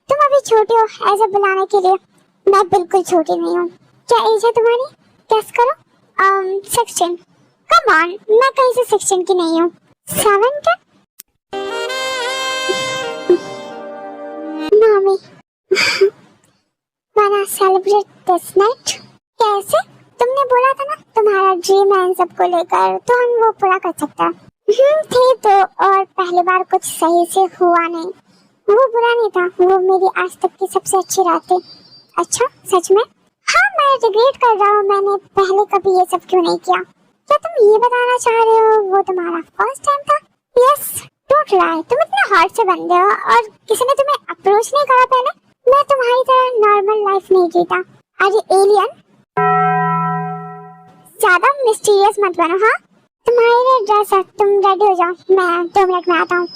तुम अभी छोटे हो ऐसे बुलाने के लिए। मैं बिल्कुल छोटी नहीं हूँ। क्या एज है तुम्हारी गेस करो। 16। कम ऑन मैं कहीं से 16 की नहीं हूँ। 7 क्या mummy wanna celebrate this night? कैसे तुमने बोला था ना तुम्हारा ड्रीम है इन सबको लेकर तो हम वो पूरा कर सकते हैं। थे तो और पहली बार कुछ सही से हुआ नहीं। वो बुरा नहीं था। वो मेरी आज तक की सबसे अच्छी रात थी। अच्छा सच में। हाँ मैं रिग्रेट कर रहा हूँ मैंने पहले कभी ये सब क्यों नहीं किया। क्या तुम ये बताना चाह रहे हो वो तुम्हारा फर्स्ट टाइम था। Yes don't lie. तुम इतने हार्ड से बंदे हो और किसी ने तुम्हें अप्रोच नहीं करा पहले। मैं तुम्हारी तरह नॉर्मल लाइफ नहीं जीता। अरे एलियन ज्यादा मिस्टीरियस मत बनो। हाँ तुम्हारे लिए ड्रेस है। तुम रेडी हो जाओ मैं 2 मिनट में आता हूँ।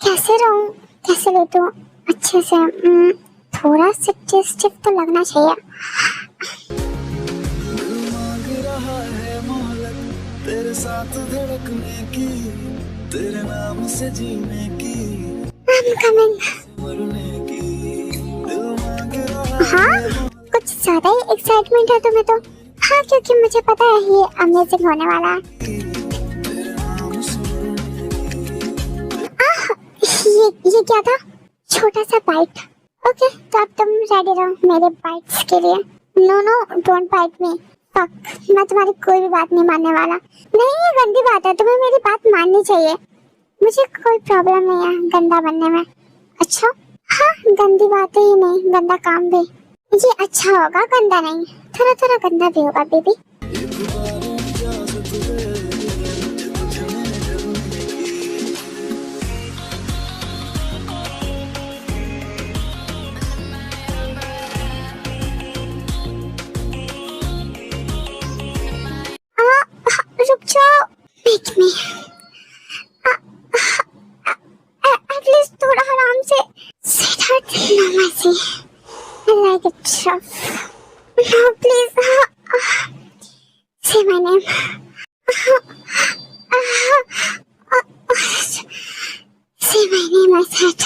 कैसे रहूं कैसे लेटूं अच्छे से। थोड़ा सजेस्टिव तो लगना चाहिए। तेरे साथ धड़कने की तेरे नाम से जीने की I'm coming। मरने की दिल मांग रहा हाँ कुछ ज्यादा ही एक्साइटमेंट है तुम्हें तो। हाँ क्योंकि मुझे पता है ये अमेजिंग होने वाला है। तेरे नाम सुनने ये क्या था। छोटा सा बाइट। ओके तो अब तुम रेडी रहो मेरे बाइट्स के लिए। No no don't bite me. Fuck मैं तुम्हारी कोई भी बात नहीं मानने वाला। नहीं ये गंदी बात है। तुम्हें मेरी बात माननी चाहिए। मुझे कोई प्रॉब्लम नहीं है गंदा बनने में। अच्छा हाँ गंदी बातें ही नहीं गंदा काम भी। ये अच्छा होगा गंदा नहीं। थोड़ा थोड़ा गंदा भी होगा बेबी। रुक जाओ मेक मी एटलीस्ट थोड़ा आराम से। स्वीटहार्ट नमस्ते I like it rough. No please say my name. Say my name I said.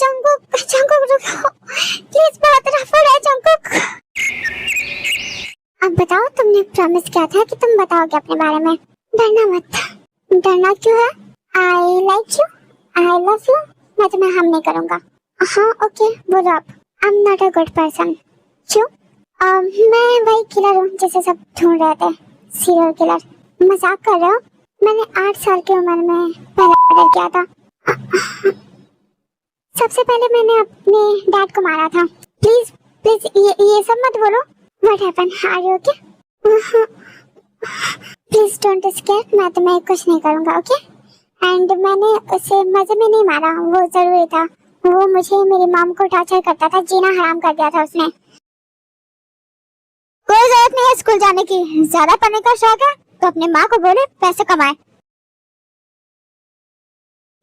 Jungkook Jungkook रुको प्लीज बहुत रफ है जंगकुक। अब बताओ तुमने प्रॉमिस किया था कि तुम बताओगे अपने बारे में। डरना मत। डरना क्यों है। I like you I love you. मैं तुम्हें हम नहीं करूँगा। हाँ ओके बोलो अब। आई am not a good person. क्यों मैं वही किलर हूँ जिसे सब ढूंढ रहे थे। Serial killer. मजाक कर रहे हो। मैंने 8 साल की उम्र में पहला मर्डर किया था। सबसे पहले मैंने अपने डैड को मारा था। प्लीज प्लीज ये सब मत बोलो। What happened? Are you okay? Please don't square, मैं तुम्हें कुछ नहीं करूंगा, ओके? एंड मैंने उसे मजे में नहीं मारा, वो जरूरी था। वो मुझे मेरी मॉम को टॉर्चर करता था, जीना हराम कर दिया था उसने। कोई जरूरत नहीं है स्कूल जाने की, ज्यादा पढ़ने का शौक है तो अपनी माँ को बोले पैसे कमाए।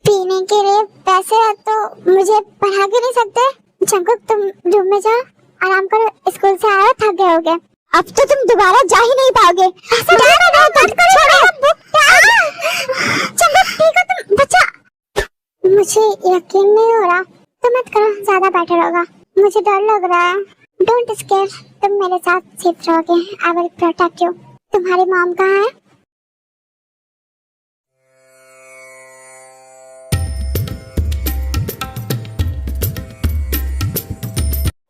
पीने के लिए पैसे है तो मुझे पढ़ा के नहीं सकते? जंकुक तुम रूम में जाओ, आराम करो, स्कूल से आए थक गए होगे। अब तो तुम दोबारा जा ही नहीं पाओगे। ऐसा जंकुक ठीक हो तुम बच्चा? मुझे यकीन नहीं हो रहा, तो मत करो, ज्यादा बेटर होगा, मुझे डर लग रहा है। डोंट स्केयर, तुम मेरे साथ सेफ रहोगे, आई विल प्रोटेक्ट यू। तुम्हारी मॉम कहाँ है?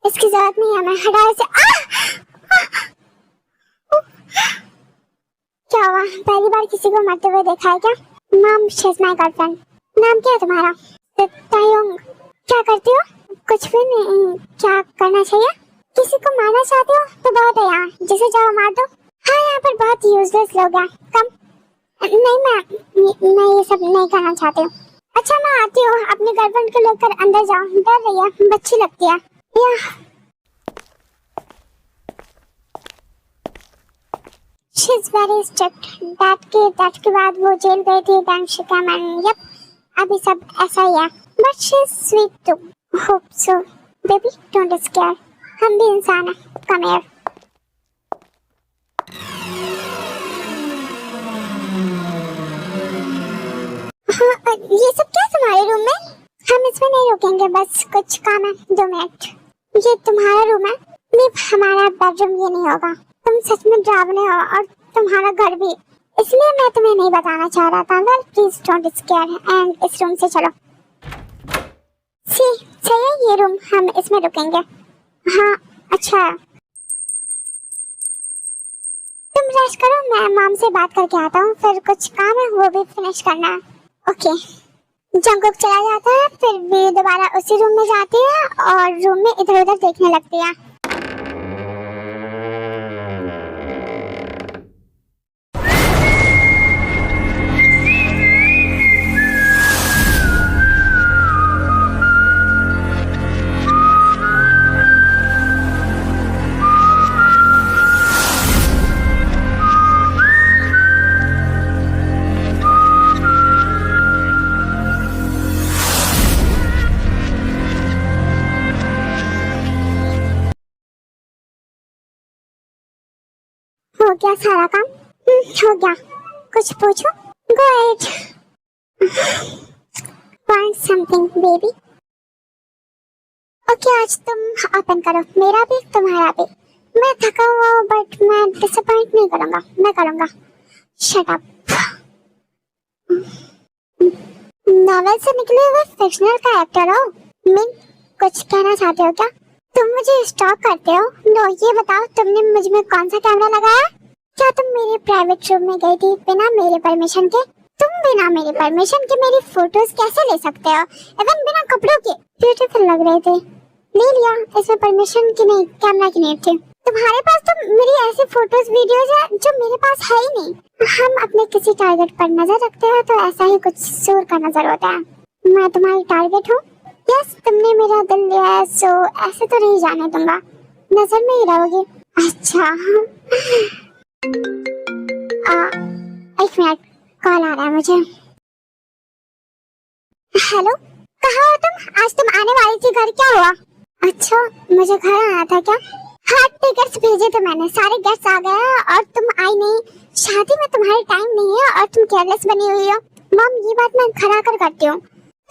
इसकी जरूरत नहीं है, मैं हटा इसे। क्या हुआ, पहली बार किसी को मरते हुए देखा है क्या? Mom, she is my girlfriend. नाम क्या है तुम्हारा? तायोंग। क्या करती हो? कुछ भी नहीं। क्या करना चाहिए? किसी को मारना चाहते हो तो बहुत है यहाँ, जिसे चाहो मार दो। हाँ, यहाँ पर बहुत यूजलेस लोग हैं। कम नहीं, मैं ये सब नहीं करना चाहती हूँ। अच्छा, मैं आती हूँ, अपनी गर्लफ्रेंड को लेकर अंदर जाओ। डर रही है, बच्ची लगती है। She is very strict. That के बाद वो जेल गई थी, then she came and yep, अभी सब ऐसा ही है। But she is sweet too. Hope so. Baby, don't scare. हम भी इंसान हैं। Come here. हाँ, ये सब क्या तुम्हारे रूम में? हम इसमें नहीं रुकेंगे, बस कुछ काम है। 2 मिनट। ये तुम्हारा रूम है? नहीं, हमारा बेडरूम ये नहीं होगा। तुम सच में डरावने हो, और तुम्हारा घर भी, इसलिए मैं तुम्हें नहीं बताना चाह रहा था। Well, please don't square and इस रूम से चलो। सही है ये रूम, हम इसमें रुकेंगे। हाँ, अच्छा, तुम रेस्ट करो, मैं मॉम से बात करके आता हूँ, फिर कुछ काम है वो भी फिनिश करना है। ओके। जंकुक चला जाता है, फिर भी दोबारा उसी रूम में जाती है और रूम में इधर उधर देखने लगती है। हो गया सारा काम? हो गया। कुछ पूछो? Go ahead. Want something, baby? Okay, आज तुम ओपन करो, मेरा भी तुम्हारा भी। मैं थका हुआ हूँ, बट मैं डिसअपॉइंट नहीं करूँगा, मैं करूँगा। Shut up. नॉवेल से निकले हुए फिक्शनल कैरेक्टर हो। मिन, कुछ कहना चाहते हो क्या? तुम मुझे स्टॉक करते हो? नो, ये बताओ तुमने मुझ में कौन सा कैमरा लगाया? क्या तुम मेरे प्राइवेट रूम में गई थी बिना मेरे परमिशन के? तुम बिना मेरे परमिशन के मेरी फोटोज कैसे ले सकते हो, इवन बिना कपड़ों के? ब्यूटीफुल लग रहे थे, ले लिया। इसमें परमिशन की नहीं, कैमरा की नीड थी। तुम्हारे पास तो मेरी ऐसी फोटोज वीडियोज है जो मेरे पास है ही नहीं। हम अपने किसी टारगेट पर नजर रखते हैं तो ऐसा ही कुछ सूर का नजर होता है। मैं तुम्हारी टारगेट हूँ? यस, तुमने मेरा दिल लिया है, सो ऐसे तो नहीं जाने दूंगा, नजर में ही रहोगी। अच्छा, एक मिनट, कॉल आ रहा है मुझे। हेलो, कहाँ हो तुम? आज तुम आने वाली थी घर, क्या हुआ? अच्छा, मुझे घर आना था क्या? हाँ, टिकट्स भेजे थे मैंने, सारे गेस्ट्स आ गए और तुम आई नहीं। शादी में तुम्हारी टाइम नहीं है और तुम केयरलेस बनी हुई हो। मॉम, ये बात मैं घर आकर करती हूँ,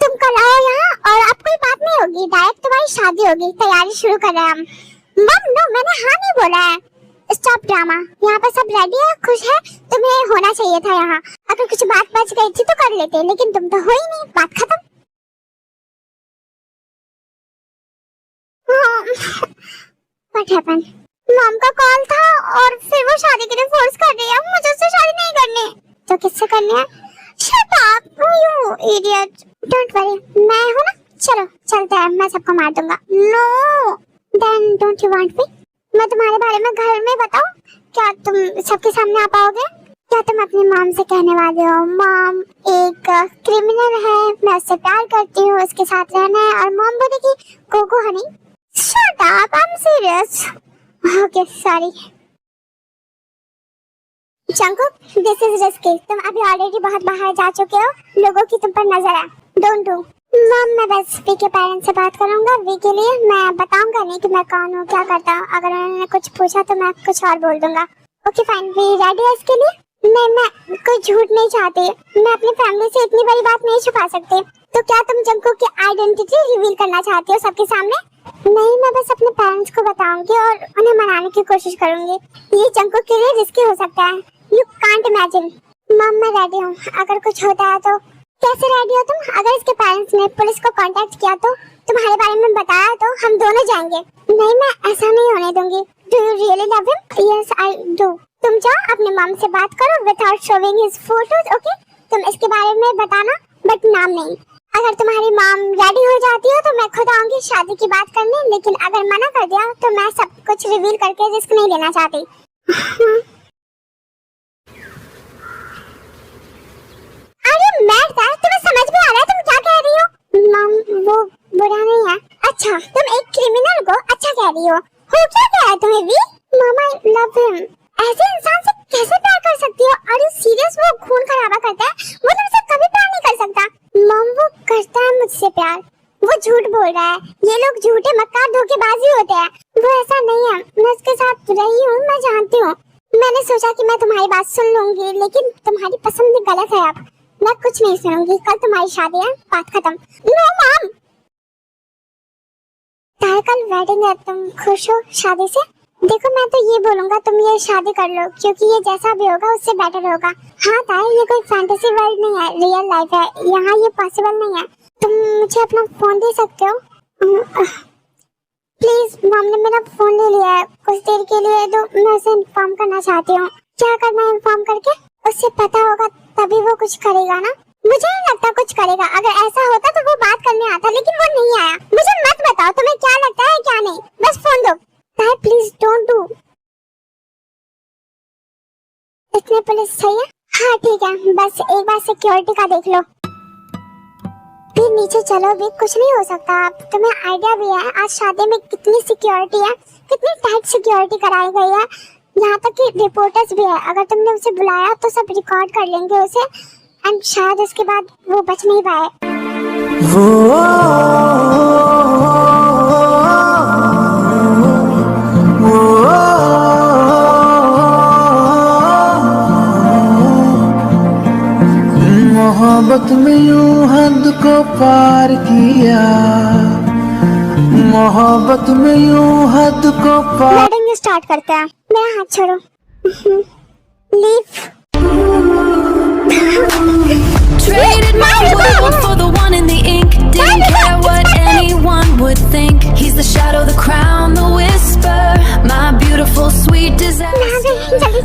तुम कल आओ यहाँ और अब कोई बात नहीं होगी, डायरेक्ट तुम्हारी शादी होगी। तैयारी शुरू कर रहे हैं हम। मॉम, नो, मैंने हाँ नहीं बोला है। स्टॉप ड्रामा, यहाँ पर सब रेडी है, खुश है, तुम्हें होना चाहिए था यहाँ। अगर कुछ बात बच गई थी तो कर लेते, लेकिन तुम तो हो ही नहीं, बात खत्म। What happened? मॉम का कॉल था और फिर वो शादी के लिए फोर्स कर रही है। मुझे उससे शादी नहीं करनी। तो किससे करनी है? Shut up, you idiot. Don't worry, मैं हूँ ना, चलो चलते हैं, मैं सबको मार दूंगा। No, then don't you want me? मैं तुम्हारे बारे में घर में बताऊँ क्या तुम सबके सामने आ पाओगे? क्या तुम अपनी मॉम से कहने वाले हो मॉम एक क्रिमिनल है, मैं उससे प्यार करती हूँ, उसके साथ रहना है, और मॉम बोलेगी Coco honey shut up, I am serious. Okay sorry Jungkook, this is risky. तुम अभी ऑलरेडी बहुत बाहर जा चुके हो, लोगों की तुम पर नजर है, डोंट डू। मॉम मैं बस वी के पेरेंट्स से बात करूंगा, वी के लिए मैं बताऊंगा नहीं कि मैं कौन हूँ, क्या करता हूँ। अगर उन्होंने कुछ पूछा तो मैं कुछ और बोल दूंगा। ओके फाइन, वी रेडी है इसके लिए? नहीं, मैं कोई झूठ नहीं चाहती, मैं अपनी फैमिली से इतनी बड़ी बात नहीं छुपा सकती। तो क्या तुम जंकुक की आइडेंटिटी रिवील करना चाहती हो सबके सामने? नहीं, मैं बस अपने पेरेंट्स को बताऊंगी और उन्हें मनाने की कोशिश करूंगी। ये जंकुक के लिए रिस्की हो सकता है, यू कांट इमेजिन। मम मैं रेडी हूँ, अगर कुछ होता है तो। कैसे रेडी हो तुम? अगर इसके पेरेंट्स ने पुलिस को कांटेक्ट किया तो तुम्हारे बारे में बताया तो हम दोनों जाएंगे। नहीं, मैं ऐसा नहीं होने दूंगी। Do you really love him? Yes I do. तुम जाओ अपने मॉम से बात करो without showing his photos, okay? तुम इसके बारे में बताना बट नाम नहीं। अगर तुम्हारी मॉम रेडी हो जाती हो तो मैं खुद आऊंगी शादी की बात करने, लेकिन अगर मना कर दिया तो मैं सब कुछ रिवील करके रिस्क नहीं लेना चाहती। अरे मैड यार, तुम्हें समझ में आ रहा है तुम क्या कह रही हो? मॉम वो बुरा नहीं है। अच्छा, तुम एक क्रिमिनल को अच्छा कह रही हो क्या कह है तुम्हें भी? Mom I love him. ऐसे इंसान से कैसे प्यार कर सकती हो? Are you serious? वो खून खराबा करता है, वो तुमसे कभी प्यार नहीं कर सकता। मॉम वो करता है मुझसे प्यार, वो झूठ बोल रहा है। ये लोग झूठे मक्कार धोखेबाजी होते हैं, वो ऐसा नहीं है। मैं उसके साथ रही हूँ, मैं जानती हूँ। मैंने सोचा कि मैं तुम्हारी बात सुन लूंगी, लेकिन तुम्हारी पसंद गलत है। अब मैं कुछ नहीं सुनूंगी, कल तुम्हारी शादी है, बात खत्म। नो मॉम, कल वेडिंग है, तुम खुश हो शादी से? देखो मैं तो ये बोलूंगा तुम ये शादी कर लो, क्योंकि ये जैसा भी होगा उससे बेटर होगा। हाँ ताई, ये कोई फैंटेसी वर्ल्ड नहीं है, रियल लाइफ है, यहाँ ये पॉसिबल नहीं है। तुम मुझे अपना फोन दे सकते हो प्लीज? मॉम ने मेरा फोन ले लिया है, कुछ देर के लिए दो, मैं उसे इन्फॉर्म करना चाहती हूँ। क्या करना है इन्फॉर्म करके? उससे पता होगा तभी वो कुछ करेगा ना। मुझे नहीं लगता कुछ करेगा, अगर ऐसा होता तो वो बात करने आता, लेकिन वो नहीं आया। मुझे मत बताओ तुम्हें क्या लगता है क्या नहीं, बस फोन दो। Please don't do. इतने पुलिस सही है? हाँ ठीक है, बस एक बार सिक्योरिटी का देख लो। फिर नीचे चलो भी, कुछ नहीं हो सकता। अब तुम्हें आइडिया भी है आज शादी में कितनी सिक्योरिटी है, कितनी टाइट सिक्योरिटी कराई गई है, यहाँ तक कि रिपोर्टर्स भी है। अगर तुमने उसे बुलाया तो सब रिकॉर्ड कर लेंगे उसे, एंड शायद उसके बाद वो बच नहीं पाए। मोहब्बत में यूं हद को पार किया, मोहब्बत में यूं हद को पार। वेडिंग स्टार्ट करते हैं, मेरा हाथ छोड़ो। Leave. Traded my world for the one in the ink. Didn't care what anyone would think. He's the shadow, the crown, the whisper. My beautiful, sweet disaster.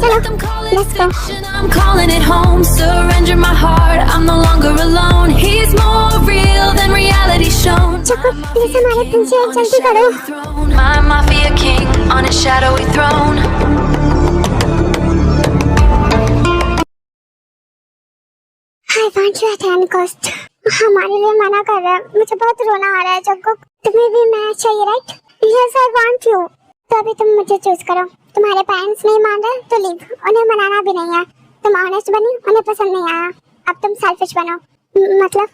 Let them call it fiction, I'm calling it home. Surrender my heart, I'm no longer alone. He's more real than reality shown. Please हमारे पीछे जल्दी करो। My mafia king on his shadowy throne. I want you at any cost. हमारे लिए मना कर रहा है, मुझे बहुत रोना आ रहा है। जब तुम्हें भी मैं चाहिए right? Yes I want you. तो अभी तुम मुझे चूज करो। तुम्हारे पेरेंट्स नहीं मान रहे तो लीव, उन्हें मनाना भी नहीं है। तुम ऑनेस्ट बनी, उन्हें पसंद नहीं आया, अब तुम सेल्फिश बनो। मतलब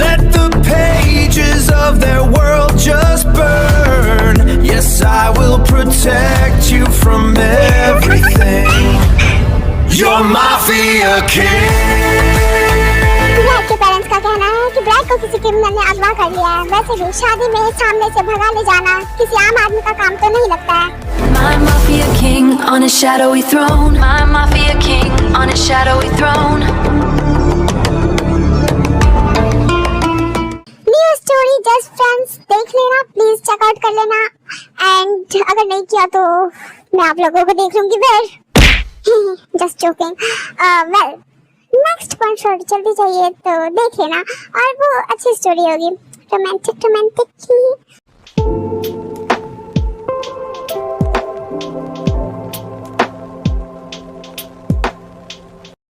Let the pages of their world just burn. Yes, I will protect you from everything. You're mafia king. Black के पेरेंट्स का कहना है कि ब्लैक को किसी क्रिमिनल ने अगवा कर लिया है। वैसे भी शादी में सामने से भगा ले जाना किसी आम आदमी का काम तो नहीं लगता है। My mafia king on his shadowy throne. My mafia king on his shadowy throne. New story just friends देख लेना, प्लीज चेकआउट कर लेना, एंड अगर नहीं किया तो मैं आप लोगों को देख लूंगी फिर। Just joking. Well next point जल्दी चाहिए तो देख लेना, और वो अच्छी स्टोरी होगी। रोमांटिक